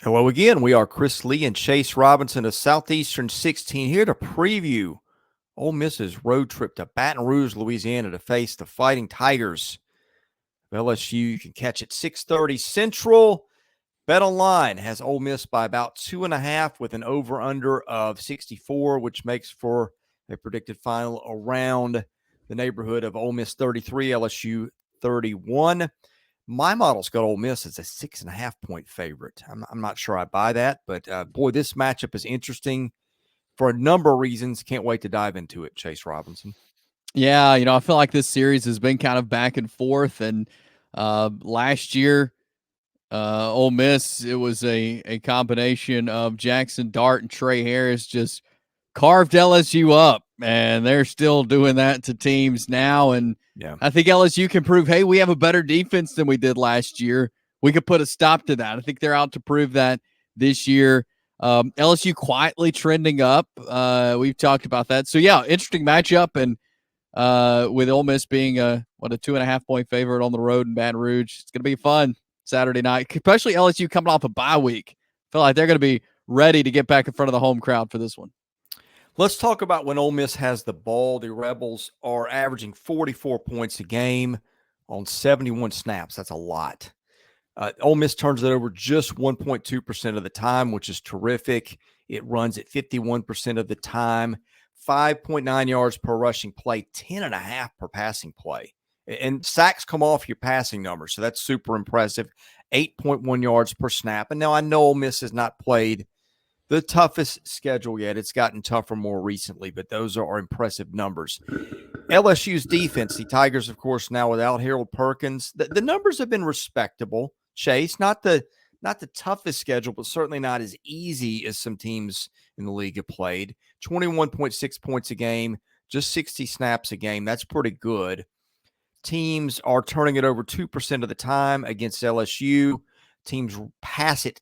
Hello again. We are Chris Lee and Chase Robinson of Southeastern 16 here to preview Ole Miss's road trip to Baton Rouge, Louisiana to face the Fighting Tigers of LSU. You can catch it 6:30 Central. BetOnline has Ole Miss by about 2.5 with an over-under of 64, which makes for a predicted final around the neighborhood of Ole Miss 33, LSU 31. My model's got Ole Miss as a 6.5-point favorite. I'm not sure I buy that, but boy, this matchup is interesting for a number of reasons. Can't wait to dive into it, Chase Robinson. Yeah, I feel like this series has been kind of back and forth. And last year, Ole Miss, it was a combination of Jaxson, Dart, and Tre Harris just carved LSU up, and they're still doing that to teams now. And Yeah, I think LSU can prove, hey, we have a better defense than we did last year. We could put a stop to that. I think they're out to prove that this year. LSU quietly trending up. We've talked about that. So, yeah, interesting matchup. And with Ole Miss being a 2.5-point favorite on the road in Baton Rouge, it's going to be fun Saturday night, especially LSU coming off a bye week. I feel like they're going to be ready to get back in front of the home crowd for this one. let's talk about when Ole Miss has the ball. The Rebels are averaging 44 points a game on 71 snaps. That's a lot. Ole Miss turns it over just 1.2% of the time, which is terrific. It runs at 51% of the time, 5.9 yards per rushing play, 10.5 per passing play. And sacks come off your passing numbers, so that's super impressive. 8.1 yards per snap. And now I know Ole Miss has not played the toughest schedule yet. It's gotten tougher more recently, but those are impressive numbers. LSU's defense, the Tigers, of course, now without Harold Perkins, the numbers have been respectable. Chase, not the toughest schedule, but certainly not as easy as some teams in the league have played. 21.6 points a game, just 60 snaps a game. That's pretty good. Teams are turning it over 2% of the time against LSU. Teams pass it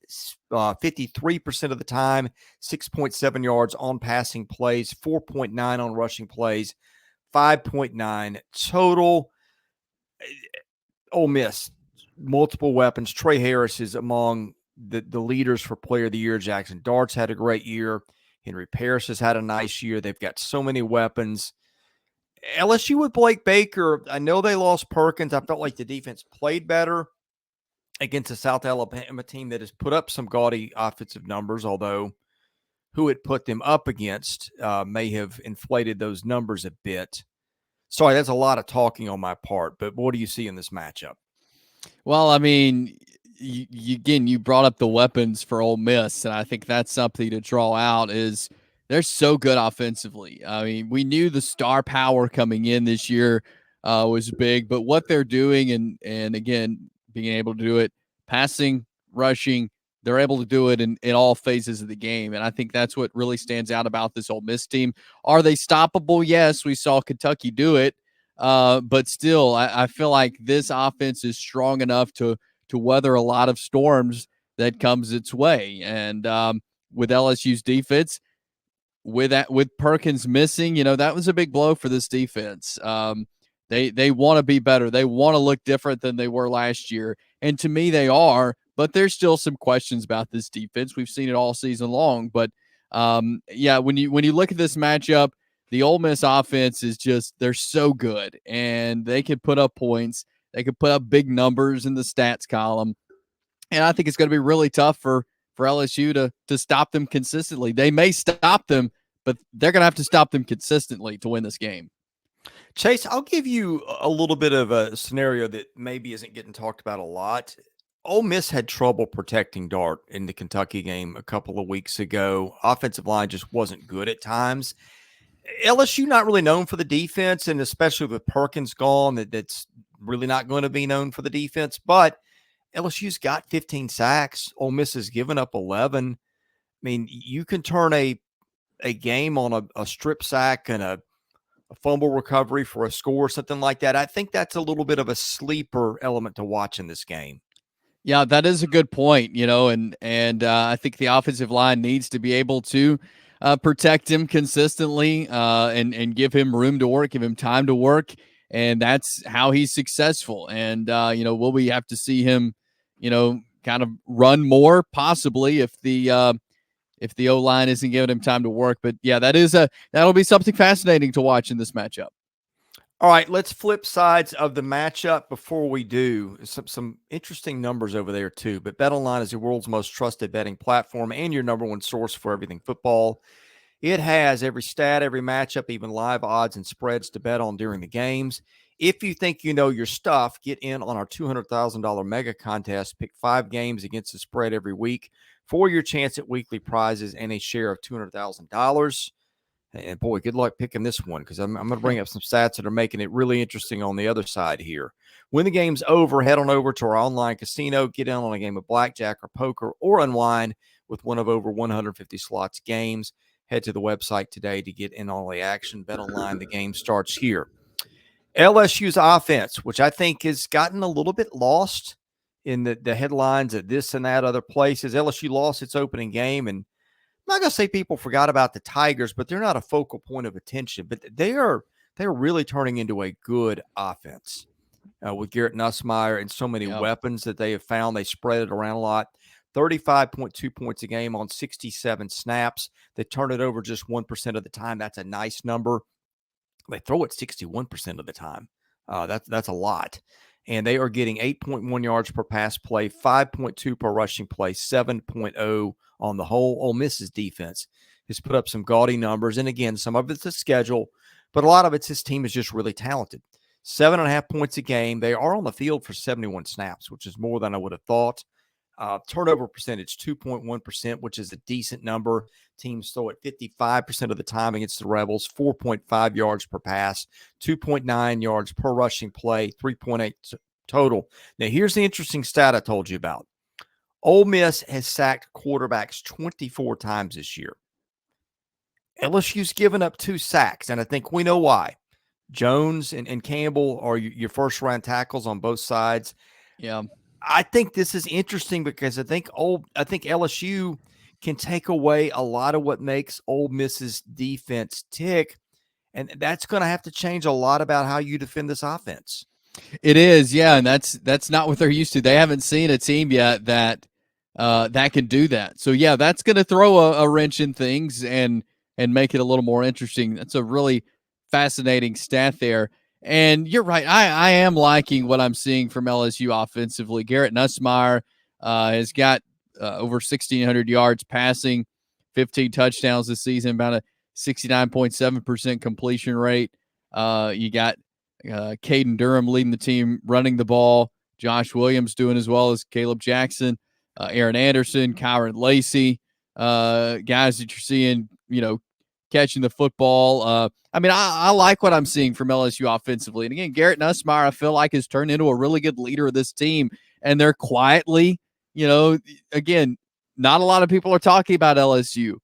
53% of the time, 6.7 yards on passing plays, 4.9 on rushing plays, 5.9 total. Ole Miss, multiple weapons. Tre Harris is among the leaders for player of the year. Jaxson Dart's had a great year. Henry Parrish has had a nice year. They've got so many weapons. LSU with Blake Baker, I know they lost Perkins. I felt like the defense played better against a South Alabama team that has put up some gaudy offensive numbers, although who it put them up against may have inflated those numbers a bit. Sorry, that's a lot of talking on my part, but what do you see in this matchup? Well, I mean, you brought up the weapons for Ole Miss, and I think that's something to draw out is they're so good offensively. I mean, we knew the star power coming in this year was big, but what they're doing and again, being able to do it, passing, rushing, they're able to do it in all phases of the game. And I think that's what really stands out about this Ole Miss team. Are they stoppable? Yes, we saw Kentucky do it. But still, I feel like this offense is strong enough to weather a lot of storms that comes its way. And with LSU's defense, with Perkins missing, that was a big blow for this defense. They want to be better. They want to look different than they were last year, and to me, they are. But there's still some questions about this defense. We've seen it all season long. But yeah, when you look at this matchup, the Ole Miss offense is just, they're so good, and they can put up points. They can put up big numbers in the stats column. And I think it's going to be really tough for LSU to stop them consistently. They may stop them, but they're going to have to stop them consistently to win this game. Chase, I'll give you a little bit of a scenario that maybe isn't getting talked about a lot. Ole Miss had trouble protecting Dart in the Kentucky game a couple of weeks ago. Offensive line just wasn't good at times. LSU not really known for the defense, and especially with Perkins gone, that's really not going to be known for the defense. But LSU's got 15 sacks. Ole Miss has given up 11. I mean, you can turn a game on a strip sack and a fumble recovery for a score, something like that. I think that's a little bit of a sleeper element to watch in this game. Yeah, that is a good point, and I think the offensive line needs to be able to protect him consistently and give him room to work, give him time to work, and that's how he's successful. And will we have to see him, kind of run more, possibly if the O-line isn't giving him time to work. But yeah, that'll be something fascinating to watch in this matchup. All right, let's flip sides of the matchup before we do. Some interesting numbers over there too. But BetOnline is the world's most trusted betting platform and your number one source for everything football. It has every stat, every matchup, even live odds and spreads to bet on during the games. If you think you know your stuff, get in on our $200,000 mega contest. Pick 5 games against the spread every week for your chance at weekly prizes and a share of $200,000. And boy, good luck picking this one, because I'm going to bring up some stats that are making it really interesting on the other side here. When the game's over, head on over to our online casino, get in on a game of blackjack or poker, or unwind with one of over 150 slots games. Head to the website today to get in on the action. Bet online, the game starts here. LSU's offense, which I think has gotten a little bit lost in the headlines at this and that other places. LSU lost its opening game, and I'm not going to say people forgot about the Tigers, but they're not a focal point of attention. But they're really turning into a good offense with Garrett Nussmeier and so many weapons that they have found. They spread it around a lot. 35.2 points a game on 67 snaps. They turn it over just 1% of the time. That's a nice number. They throw it 61% of the time. That's a lot. And they are getting 8.1 yards per pass play, 5.2 per rushing play, 7.0 on the whole. Ole Miss's defense has put up some gaudy numbers. And again, some of it's the schedule, but a lot of it's his team is just really talented. 7.5 points a game. They are on the field for 71 snaps, which is more than I would have thought. Turnover percentage, 2.1%, which is a decent number. Teams throw it 55% of the time against the Rebels, 4.5 yards per pass, 2.9 yards per rushing play, 3.8 total. Now, here's the interesting stat I told you about. Ole Miss has sacked quarterbacks 24 times this year. LSU's given up 2 sacks, and I think we know why. Jones and Campbell are your first-round tackles on both sides. Yeah. I think this is interesting because I think LSU can take away a lot of what makes Ole Miss's defense tick, and that's going to have to change a lot about how you defend this offense. It is, yeah, and that's not what they're used to. They haven't seen a team yet that can do that. So yeah, that's going to throw a wrench in things and make it a little more interesting. That's a really fascinating stat there. And you're right. I am liking what I'm seeing from LSU offensively. Garrett Nussmeier has got over 1,600 yards passing, 15 touchdowns this season, about a 69.7% completion rate. You got Caden Durham leading the team, running the ball. Josh Williams doing as well as Caleb Jaxson, Aaron Anderson, Kyron Lacey, guys that you're seeing, catching the football. I like what I'm seeing from LSU offensively. And again, Garrett Nussmeier, I feel like, has turned into a really good leader of this team. And they're quietly, again, not a lot of people are talking about LSU.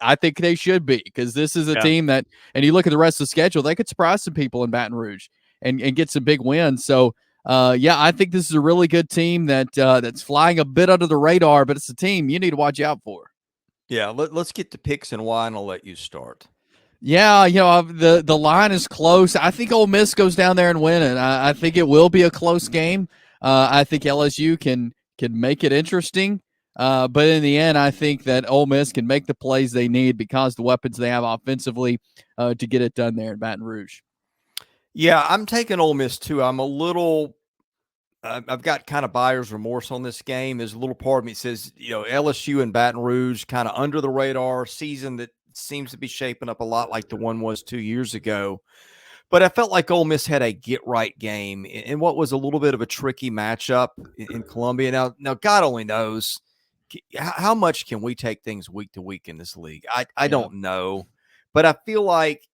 I think they should be, because this is a team that, and you look at the rest of the schedule, they could surprise some people in Baton Rouge and get some big wins. So, I think this is a really good team that's flying a bit under the radar, but it's a team you need to watch out for. Yeah, let's get to picks and why, and I'll let you start. Yeah, the line is close. I think Ole Miss goes down there and win it. I think it will be a close game. I think LSU can make it interesting. But in the end, I think that Ole Miss can make the plays they need because the weapons they have offensively to get it done there in Baton Rouge. Yeah, I'm taking Ole Miss too. I'm a little I've got kind of buyer's remorse on this game. There's a little part of me that says, LSU and Baton Rouge, kind of under the radar season that seems to be shaping up a lot like the one was 2 years ago. But I felt like Ole Miss had a get-right game in what was a little bit of a tricky matchup in Columbia. Now, God only knows how much can we take things week to week in this league. I don't know. But I feel like,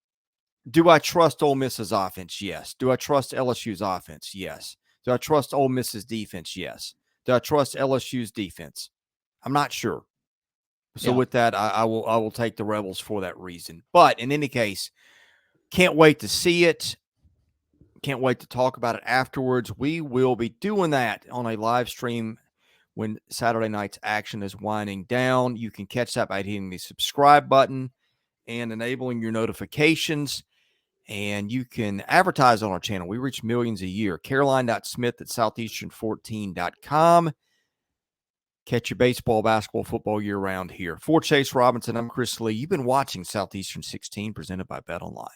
do I trust Ole Miss's offense? Yes. Do I trust LSU's offense? Yes. Do I trust Ole Miss's defense? Yes. Do I trust LSU's defense? I'm not sure. So with that, I will take the Rebels for that reason. But in any case, can't wait to see it. Can't wait to talk about it afterwards. We will be doing that on a live stream when Saturday night's action is winding down. You can catch that by hitting the subscribe button and enabling your notifications. And you can advertise on our channel. We reach millions a year. Caroline.smith at Southeastern14.com. Catch your baseball, basketball, football year round here. For Chase Robinson, I'm Chris Lee. You've been watching Southeastern 16 presented by BetOnline.